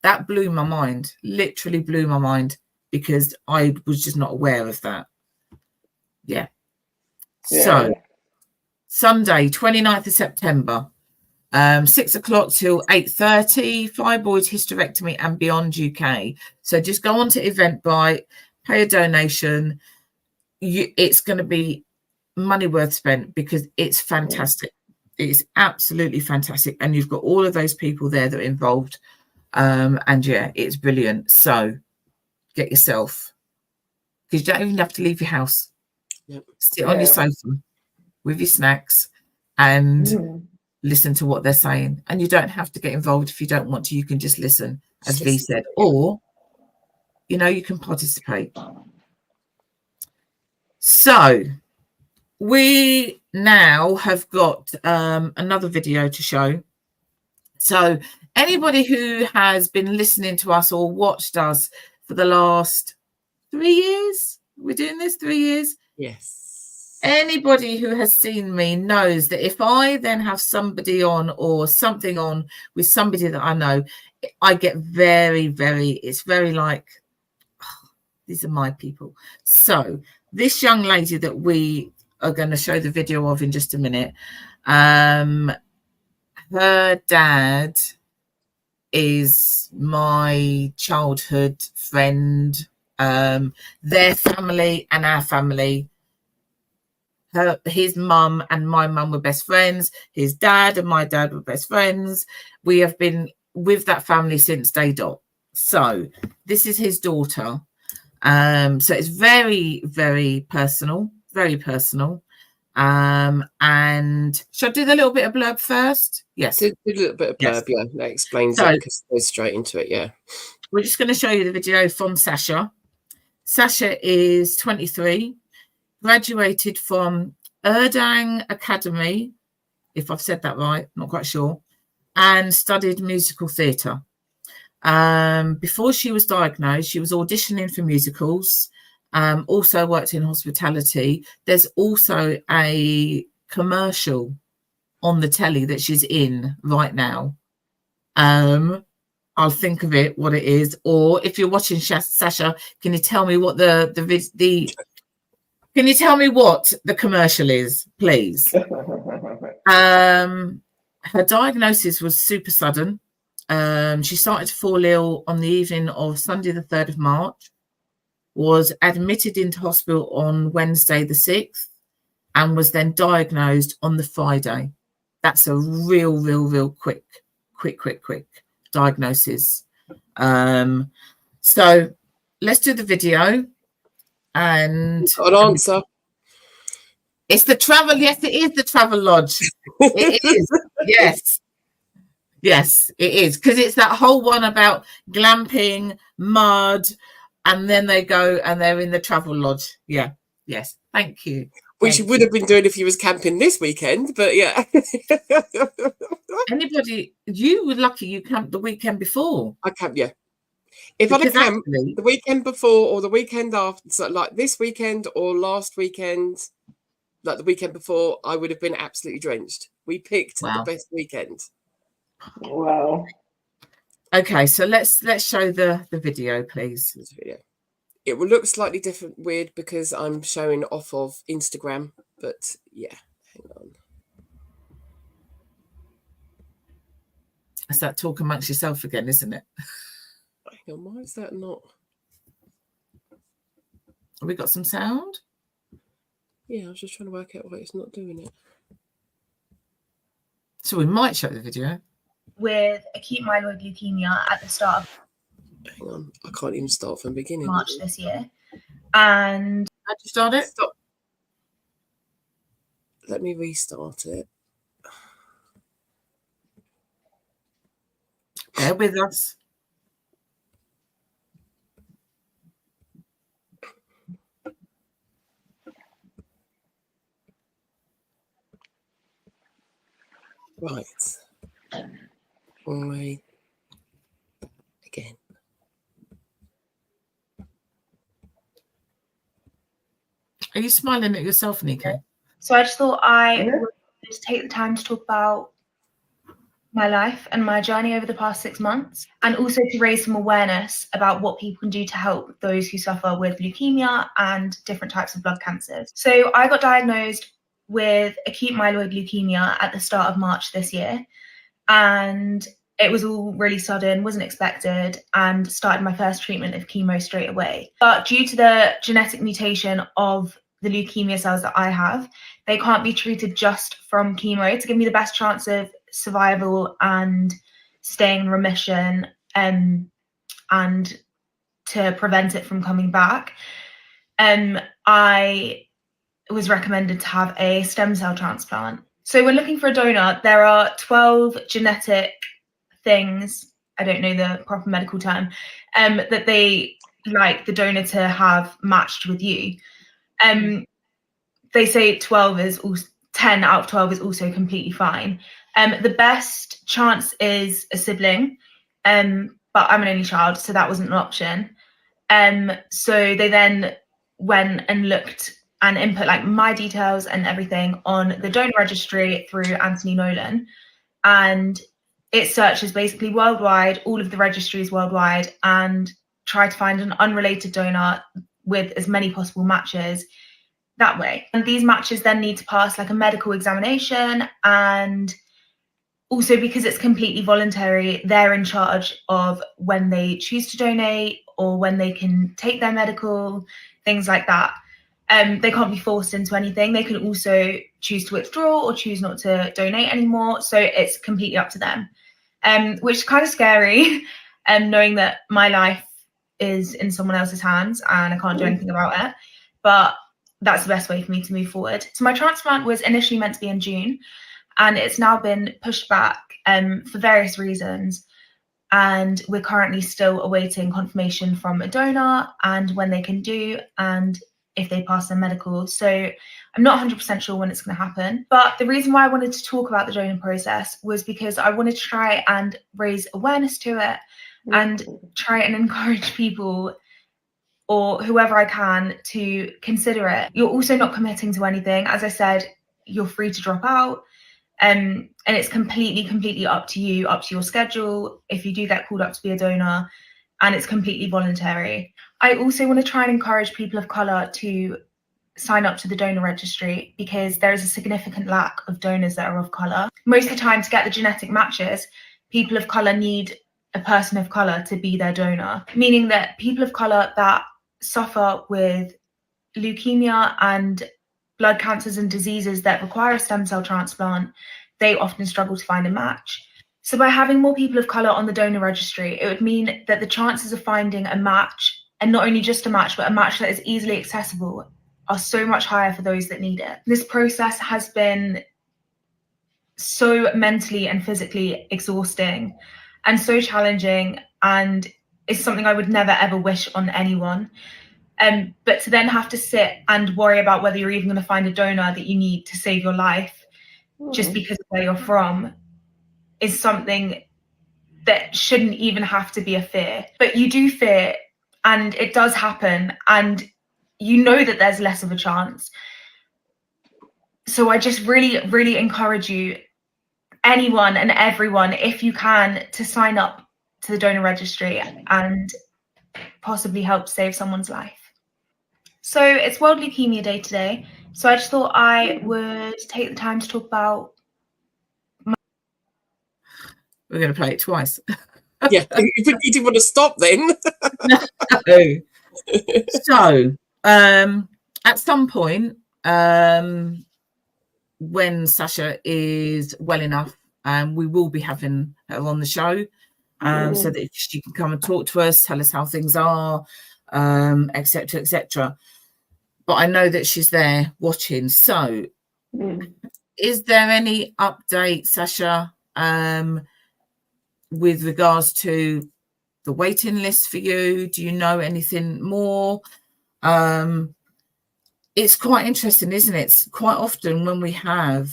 That blew my mind, literally blew my mind, because I was just not aware of that. Yeah. So Sunday, 29th of September, 6 o'clock till 8:30, Fibroids, Hysterectomy and Beyond UK. So just go on to Eventbrite, pay a donation. It's going to be money worth spent, because it's fantastic. It is absolutely fantastic. And you've got all of those people there that are involved. And yeah, it's brilliant. So get yourself, because you don't even have to leave your house. Sit on your sofa with your snacks and listen to what they're saying. And you don't have to get involved if you don't want to. You can just listen, as Vee said, or you can participate. So we now have got another video to show. So anybody who has been listening to us or watched us for the last 3 years, we're doing this 3 years. Yes. Anybody who has seen me knows that if I then have somebody on or something on with somebody that I know, I get very, it's very like, oh, these are my people. So this young lady that we are going to show the video of in just a minute, her dad is my childhood friend. Their family and our family, his mum and my mum were best friends. His dad and my dad were best friends. We have been with that family since day dot. So this is his daughter. So it's very, very personal, very personal. And shall I do the little bit of blurb first? Yes. Do a little bit of blurb, yeah. That explains it, because it goes straight into it, yeah. We're just going to show you the video from Sasha. Sasha is 23, graduated from Erdang Academy, if I've said that right, not quite sure, and studied musical theatre. Before she was diagnosed, she was auditioning for musicals, also worked in hospitality. There's also a commercial on the telly that she's in right now. I'll think of it, what it is. Or if you're watching Sasha, can you tell me what can you tell me what the commercial is, please? Her diagnosis was super sudden. She started to fall ill on the evening of Sunday, the 3rd of March, was admitted into hospital on Wednesday, the 6th, and was then diagnosed on the Friday. That's a real quick diagnosis. So let's do the video. And got an answer. It's the travel. Yes, it is the travel lodge. It is. Yes, it is. Because it's that whole one about glamping, mud, and then they go and they're in the travel lodge. Yeah. Yes. Thank you. Which you would have been doing if you was camping this weekend, but yeah. Anybody, you were lucky you camped the weekend before. I camped, yeah. If I'd have camped the weekend before or the weekend after, so like this weekend or last weekend, like the weekend before, I would have been absolutely drenched. We picked the best weekend. Wow. Okay, so let's show the video, please. This video. It will look slightly different, weird, because I'm showing off of Instagram, but yeah, hang on. It's that talk amongst yourself again, isn't it? Hang on, why is that not? Have we got some sound? Yeah, I was just trying to work out why it's not doing it. So we might show the video. with acute myeloid leukemia at the start of Hang on, I can't even start from the beginning. March this year. And how'd you start it? Stop. Let me restart it. Bear with us. Right. Again. Are you smiling at yourself, Nico? So I just thought I would just take the time to talk about my life and my journey over the past 6 months, and also to raise some awareness about what people can do to help those who suffer with leukemia and different types of blood cancers. So I got diagnosed with acute myeloid leukemia at the start of March this year, and it was all really sudden, wasn't expected, and started my first treatment of chemo straight away. But due to the genetic mutation of the leukemia cells that I have, they can't be treated just from chemo to give me the best chance of survival and staying in remission, and to prevent it from coming back. I was recommended to have a stem cell transplant. So when looking for a donor, there are 12 genetic things, I don't know the proper medical term, that they like the donor to have matched with you. They say 12 is also 10 out of 12 is also completely fine. The best chance is a sibling, but I'm an only child, so that wasn't an option. So they then went and looked and input like my details and everything on the donor registry through Anthony Nolan, and it searches basically worldwide, all of the registries worldwide, and try to find an unrelated donor with as many possible matches that way. And these matches then need to pass like a medical examination, and also because it's completely voluntary, they're in charge of when they choose to donate or when they can take their medical, things like that. They can't be forced into anything. They can also choose to withdraw or choose not to donate anymore. So it's completely up to them, which is kind of scary, knowing that my life is in someone else's hands and I can't do anything about it. But that's the best way for me to move forward. So my transplant was initially meant to be in June, and it's now been pushed back for various reasons. And we're currently still awaiting confirmation from a donor and when they can do, and if they pass their medical. So I'm not 100% sure when it's going to happen. But the reason why I wanted to talk about the donor process was because I wanted to try and raise awareness to it and try and encourage people, or whoever I can, to consider it. You're also not committing to anything. As I said, you're free to drop out. And it's completely up to you, up to your schedule, if you do get called up to be a donor, and it's completely voluntary. I also want to try and encourage people of colour to sign up to the donor registry, because there is a significant lack of donors that are of colour. Most of the time, to get the genetic matches, people of colour need a person of colour to be their donor, meaning that people of colour that suffer with leukemia and blood cancers and diseases that require a stem cell transplant, they often struggle to find a match. So by having more people of colour on the donor registry, it would mean that the chances of finding a match, and not only just a match, but a match that is easily accessible, are so much higher for those that need it. This process has been so mentally and physically exhausting and so challenging, and is something I would never ever wish on anyone. But to then have to sit and worry about whether you're even going to find a donor that you need to save your life just because of where you're from is something that shouldn't even have to be a fear. But you do fear, and it does happen, and you know that there's less of a chance. So I just really encourage you, anyone and everyone, if you can, to sign up to the donor registry and possibly help save someone's life. So it's World Leukemia Day today, so I just thought I would take the time to talk about We're going to play it twice. Yeah, you didn't want to stop then. No. So, at some point, when Sasha is well enough we will be having her on the show, so that she can come and talk to us, tell us how things are, etc., etc. But I know that she's there watching. So, is there any update, Sasha, with regards to the waiting list for you? Do you know anything more? It's quite interesting, isn't it? It's quite often when we have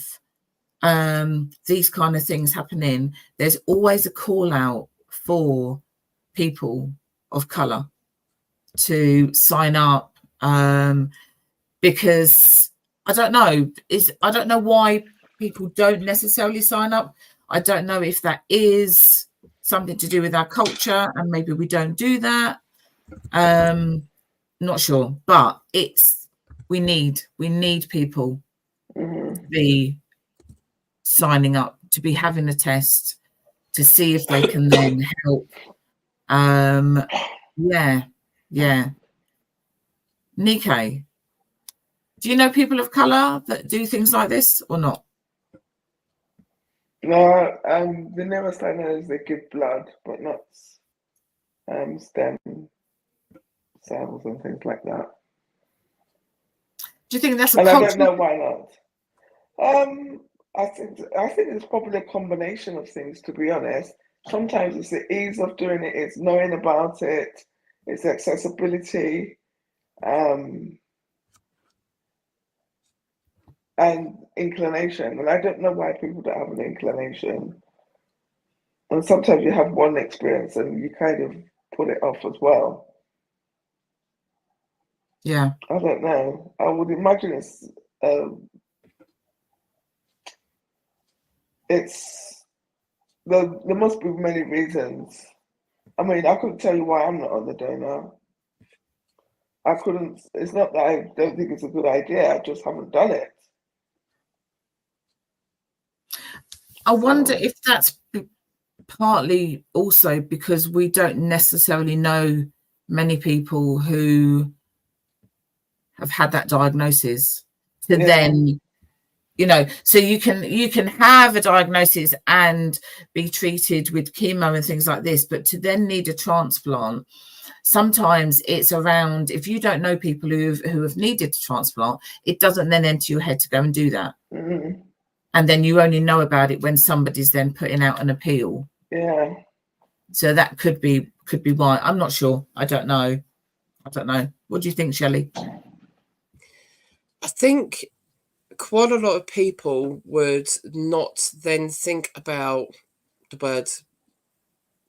these kind of things happening, there's always a call out for people of colour to sign up, because I don't know why people don't necessarily sign up. I don't know if that is something to do with our culture and maybe we don't do that. Not sure, but we need people to be signing up, to be having a test, to see if they can then help. Yeah. Nikkei, do you know people of colour that do things like this or not? No, the nearest I know is they give blood, but not stem cells and things like that. Do you think that's a and cultural... I don't know why not. I think it's probably a combination of things, to be honest. Sometimes it's the ease of doing it, it's knowing about it, it's accessibility, and inclination. And I don't know why people don't have an inclination. And sometimes you have one experience and you kind of put it off as well. Yeah. I don't know. I would imagine there must be many reasons. I mean, I couldn't tell you why I'm not on the donor. I couldn't. It's not that I don't think it's a good idea. I just haven't done it. I wonder if that's partly also because we don't necessarily know many people who have had that diagnosis to then, you know, so you can have a diagnosis and be treated with chemo and things like this, but to then need a transplant, sometimes it's around, if you don't know people who have needed a transplant, it doesn't then enter your head to go and do that. And then you only know about it when somebody's then putting out an appeal. Yeah. So that could be why. I'm not sure. I don't know. What do you think, Shelley? I think quite a lot of people would not then think about the word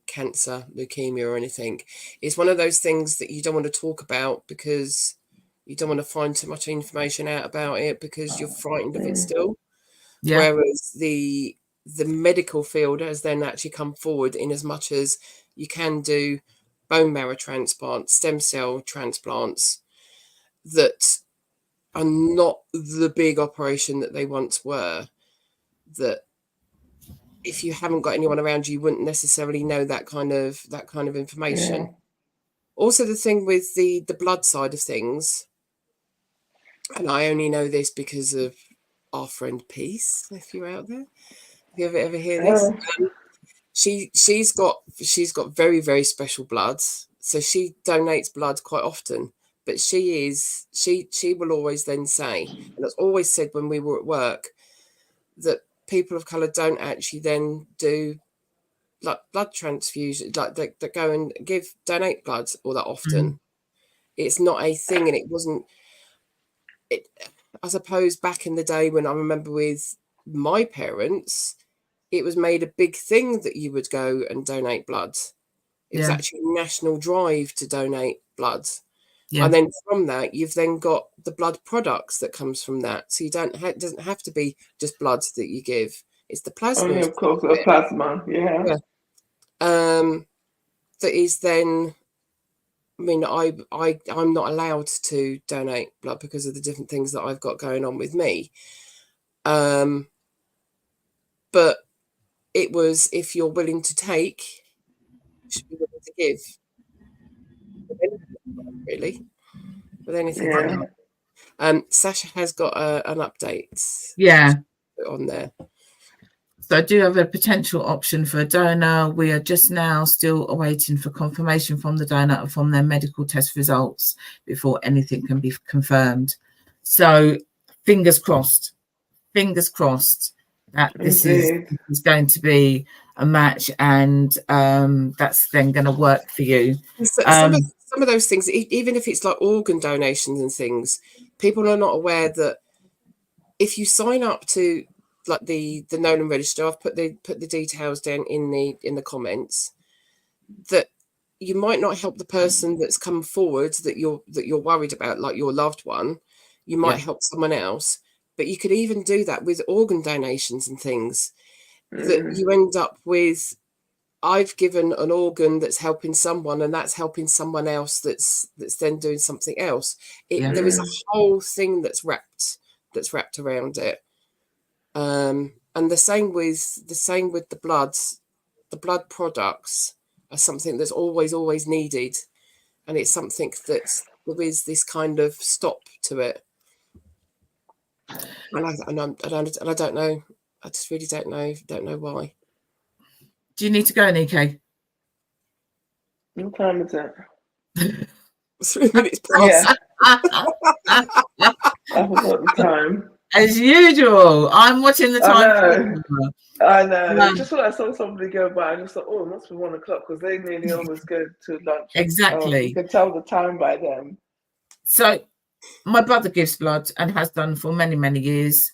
cancer, leukemia or anything. It's one of those things that you don't want to talk about because you don't want to find too much information out about it because you're frightened of it still. Yeah. Whereas the medical field has then actually come forward in as much as you can do bone marrow transplants, stem cell transplants that are not the big operation that they once were, that if you haven't got anyone around you wouldn't necessarily know that kind of information. Yeah. Also, the thing with the blood side of things, and I only know this because of our friend Peace, if you're out there. Have you ever hear this? She's got very, very special blood. So she donates blood quite often. But she will always then say, and it's always said when we were at work, that people of colour don't actually then do like blood transfusion, like they go and donate blood all that often. It's not a thing, and it wasn't. I suppose back in the day when I remember with my parents, it was made a big thing that you would go and donate blood. It was actually a national drive to donate blood. Yeah. And then from that, you've then got the blood products that comes from that. So you it doesn't have to be just blood that you give. It's the plasma. Oh, yeah, of course, the plasma, yeah. That is then, I mean, I'm not allowed to donate blood because of the different things that I've got going on with me. But it was, if you're willing to take, you should be willing to give. Really, with anything like that. Sasha has got an update. Yeah, on there. So I do have a potential option for a donor. We are just now still awaiting for confirmation from the donor and from their medical test results before anything can be confirmed. So fingers crossed that this is going to be a match, and that's then going to work for you. Some of those things, even if it's like organ donations and things, people are not aware that if you sign up to like the Nolan Register, I've put the details down in the comments, that you might not help the person that's come forward that you're worried about, like your loved one. You might help someone else, but you could even do that with organ donations and things. That you end up with, I've given an organ that's helping someone, and that's helping someone else that's then doing something else. There is a whole thing that's wrapped around it. And the same with the blood. The blood products are something that's always needed, and it's something that there is this kind of stop to it. And I don't know. I just really don't know why. Do you need to go, Nico? What time is it? 3 minutes past. Yeah. I forgot the time. As usual, I'm watching the time. I know. Just when I saw somebody go by, I just thought, oh, it must be 1 o'clock, because they nearly almost go to lunch. Exactly. You can tell the time by them. So my brother gives blood and has done for many, many years.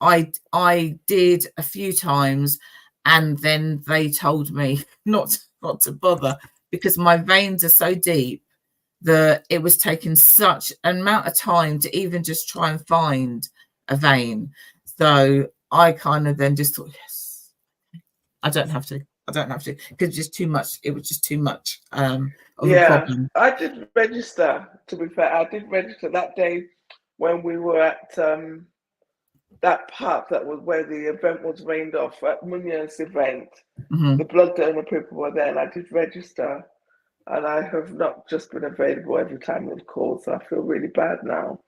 I did a few times, and then they told me not to bother, because my veins are so deep that it was taking such an amount of time to even just try and find a vein. So I kind of then just thought, yes, I don't have to, because just too much. It was just too much of a problem. I did register, to be fair. I did register that day when we were at that park that was where the event was rained off, at Munya's event. The blood donor people were there, and I did register. And I have not just been available every time it calls, so I feel really bad now.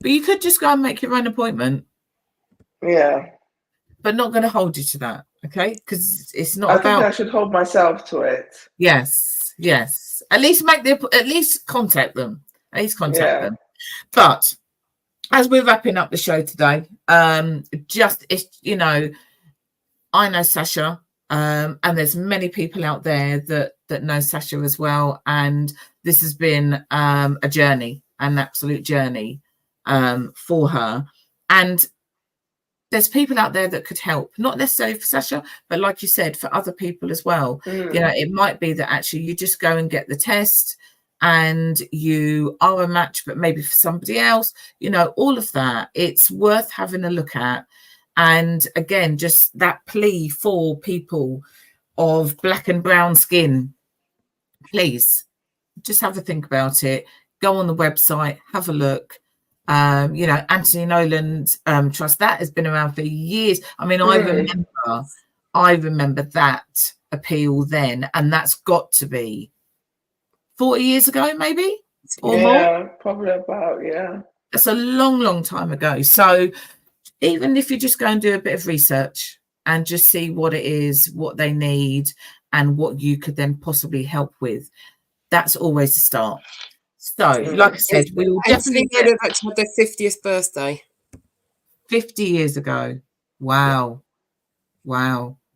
But you could just go and make your own appointment. Yeah. But not going to hold you to that, okay? Because it's not I about... think I should hold myself to it. Yes. At least contact them. Them. But as we're wrapping up the show today, I know Sasha, and there's many people out there that know Sasha as well, and this has been a journey, an absolute journey for her. And there's people out there that could help, not necessarily for Sasha, but like you said, for other people as well. It might be that actually you just go and get the test and you are a match, but maybe for somebody else, all of that. It's worth having a look at. And again, just that plea for people of black and brown skin, please just have a think about it. Go on the website, have a look. Anthony Nolan's trust, that has been around for years. I mean, I remember that appeal then, and that's got to be 40 years ago, maybe, or more. Probably about, That's a long time ago. So even if you just go and do a bit of research and just see what it is, what they need, and what you could then possibly help with, that's always a start. So, like I said, we will definitely get it back to their 50th birthday. 50 years ago. Wow.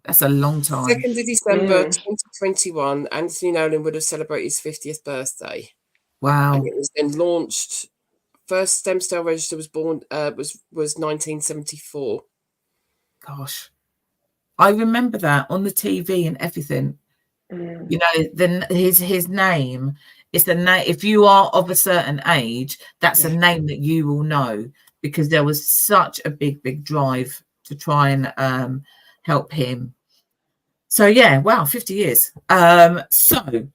That's a long time. 2nd of December 2021, Anthony Nolan would have celebrated his 50th birthday. Wow. And it was then launched. First stem cell register was born was 1974. Gosh, I remember that on the TV and everything. Then his name is the name. If you are of a certain age, that's a name that you will know, because there was such a big drive to try and help him. So wow, 50 years. So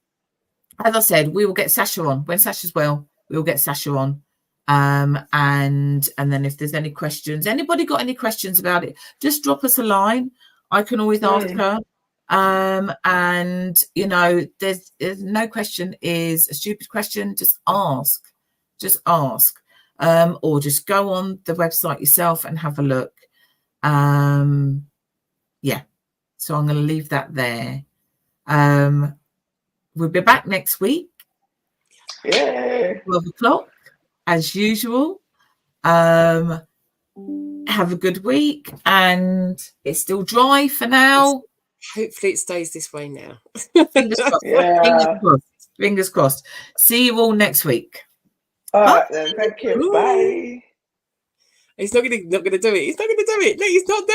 as I said, we will get Sasha on when Sasha's well. We will get Sasha on. And then if there's any questions, anybody got any questions about it, just drop us a line. I can always ask her. And there's no question is a stupid question. Just ask, or just go on the website yourself and have a look. yeah, so I'm going to leave that there. We'll be back next week. Yeah. 12 o'clock, as usual. Have a good week, and it's still dry for now. Hopefully it stays this way now. Fingers crossed. Yeah. Fingers crossed. Fingers crossed. See you all next week. All right then. Thank you. Bye. He's not gonna do it. He's not gonna do it. No, he's not doing it.